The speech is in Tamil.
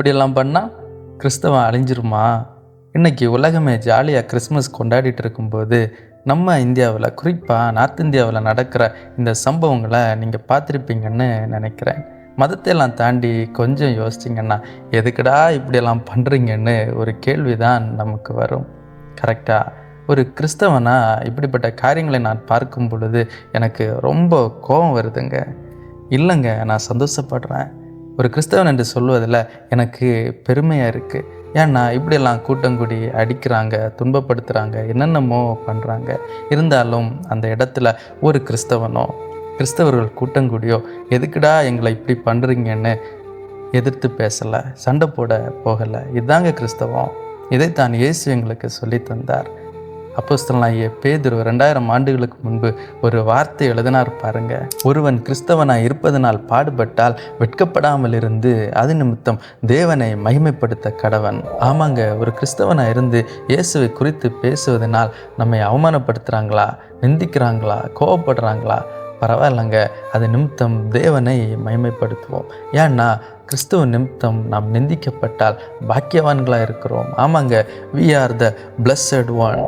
இப்படியெல்லாம் பண்ணால் கிறிஸ்தவம் அழிஞ்சிருமா? இன்றைக்கி உலகமே ஜாலியாக கிறிஸ்மஸ் கொண்டாடிட்டு இருக்கும்போது நம்ம இந்தியாவில், குறிப்பாக நார்த் இந்தியாவில் நடக்கிற இந்த சம்பவங்களை நீங்கள் பார்த்துருப்பீங்கன்னு நினைக்கிறேன். மதத்தையெல்லாம் தாண்டி கொஞ்சம் யோசிச்சிங்கன்னா, எதுக்குடா இப்படியெல்லாம் பண்ணுறீங்கன்னு ஒரு கேள்வி தான் நமக்கு வரும். கரெக்டாக? ஒரு கிறிஸ்தவனா இப்படிப்பட்ட காரியங்களை நான் பார்க்கும் பொழுது எனக்கு ரொம்ப கோபம் வருதுங்க. இல்லைங்க, நான் சந்தோஷப்படுறேன். ஒரு கிறிஸ்தவன் என்று சொல்வதில் எனக்கு பெருமையாக இருக்குது. ஏன்னா இப்படியெல்லாம் கூட்டங்கூடி அடிக்கிறாங்க, துன்பப்படுத்துகிறாங்க, என்னென்னமோ பண்ணுறாங்க. இருந்தாலும் அந்த இடத்துல ஒரு கிறிஸ்தவர்கள் கூட்டங்கூடியோ எதுக்குடா எங்களை இப்படி பண்ணுறீங்கன்னு எதிர்த்து பேசலை, சண்டை போட போகலை. இதுதாங்க கிறிஸ்தவம். இதைத்தான் இயேசு எங்களுக்கு சொல்லி தந்தார். அப்போஸ்தலனாகிய பேதுரு 2000 ஆண்டுகளுக்கு முன்பு ஒரு வார்த்தை எழுதினார் பாருங்க. ஒருவன் கிறிஸ்தவனாய் இருப்பதனால் பாடுபட்டால் வெட்கப்படாமல் இருந்து அது நிமித்தம் தேவனை மகிமைப்படுத்த கடவன். ஆமாங்க, ஒரு கிறிஸ்தவனாய் இருந்து இயேசுவை குறித்து பேசுவதனால் நம்மை அவமானப்படுத்துகிறாங்களா, நிந்திக்கிறாங்களா, கோவப்படுறாங்களா, பரவாயில்லைங்க, அது நிமித்தம் தேவனை மகிமைப்படுத்துவோம். ஏன்னா கிறிஸ்துவ நிமித்தம் நாம் நிந்திக்கப்பட்டால் பாக்கியவான்களாக இருக்கிறோம். ஆமாங்க, we are the blessed one.